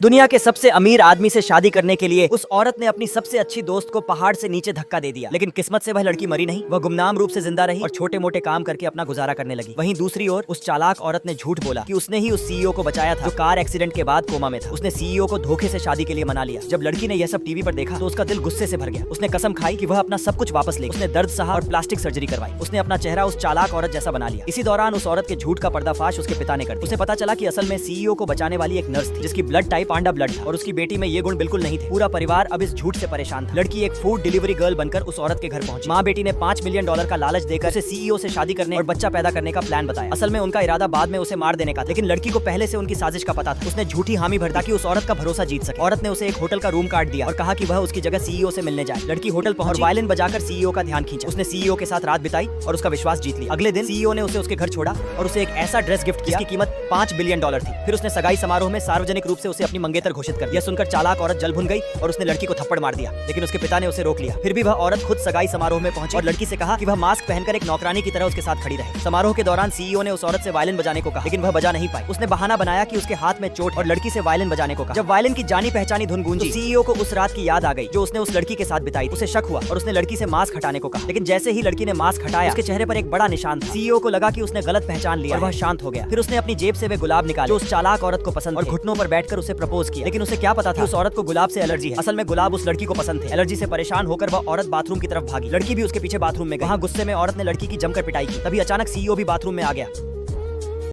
दुनिया के सबसे अमीर आदमी से शादी करने के लिए उस औरत ने अपनी सबसे अच्छी दोस्त को पहाड़ से नीचे धक्का दे दिया, लेकिन किस्मत से वह लड़की मरी नहीं। वह गुमनाम रूप से जिंदा रही और छोटे मोटे काम करके अपना गुजारा करने लगी। वहीं दूसरी ओर उस चालाक औरत ने झूठ बोला कि उसने ही उस सीईओ को बचाया था जो कार एक्सीडेंट के बाद कोमा में था। उसने सीईओ को धोखे से शादी के लिए मना लिया। जब लड़की ने यह सब टीवी पर देखा तो उसका दिल गुस्से से भर गया। उसने कसम खाई कि वह अपना सब कुछ वापस लेगी। उसने दर्द सहा और प्लास्टिक सर्जरी करवाई। उसने अपना चेहरा उस चालाक औरत जैसा बना लिया। इसी दौरान उस औरत के झूठ का पर्दाफाश उसके पिता ने कर दिया। उसे पता चला कि असल में सीईओ को बचाने वाली एक नर्स थी जिसकी ब्लड टाइप पांडा ब्लड था और उसकी बेटी में ये गुण बिल्कुल नहीं थे। पूरा परिवार अब इस झूठ से परेशान था। लड़की एक फूड डिलीवरी गर्ल बनकर उस औरत के घर पहुंची। माँ बेटी ने $5 मिलियन का लालच देकर उसे सीईओ से शादी करने और बच्चा पैदा करने का प्लान बताया। असल में उनका इरादा बाद में उसे मार देने का था, लेकिन लड़की को पहले से उनकी साजिश का पता था। उसने झूठी हामी भर ताकि उस औरत का भरोसा जीत सके। औरत ने उसे एक होटल का रूम काट दिया और कहा कि वह उसकी जगह सीईओ से मिलने जाए। लड़की होटल पहुंची, वायलिन बजाकर सीईओ का ध्यान खींचा। उसने सीईओ के साथ रात बिताई और उसका विश्वास जीत लिया। अगले दिन सीईओ ने उसे उसके घर छोड़ा और उसे एक ऐसा ड्रेस गिफ्ट किया जिसकी कीमत $5 बिलियन थी। फिर उसने सगाई समारोह में सार्वजनिक रूप से उसे अपनी मंगेतर घोषित कर दिया। सुनकर चालाक औरत जल भुन गई और उसने लड़की को थप्पड़ मार दिया, लेकिन उसके पिता ने उसे रोक लिया। फिर भी वह औरत खुद सगाई समारोह में पहुंची और लड़की से कहा कि वह मास्क पहनकर एक नौकरानी की तरह उसके साथ खड़ी रहे। समारोह के दौरान सीईओ ने उस औरत से वायलिन बजाने को कहा, लेकिन वह बजा नहीं पाई। उसने बहाना बनाया कि उसके हाथ में चोट और लड़की से वायलिन बजाने को कहा। जब वायलिन की जानी पहचानी धुन गूंजी, सीईओ को उस रात की याद आ गई जो उसने उस लड़की के साथ बिताई। उसे शक हुआ और उसने लड़की से मास्क हटाने को कहा, लेकिन जैसे ही लड़की ने मास्क हटाया उसके चेहरे पर एक बड़ा निशान था। सीईओ को लगा कि उसने गलत पहचान लिया और वह शांत हो गया। फिर उसने अपनी जेब से वे गुलाब निकाले जो उस चालाक औरत को पसंद और घुटनों पर बैठकर उसे प्रपोज किया। लेकिन उसे क्या पता था उस औरत को गुलाब से एलर्जी है। असल में गुलाब उस लड़की को पसंद थे। एलर्जी से परेशान होकर वह औरत बाथरूम की तरफ भागी। लड़की भी उसके पीछे बाथरूम में गई। वहाँ गुस्से में औरत ने लड़की की जमकर पिटाई की। तभी अचानक सीईओ भी बाथरूम में आ गया।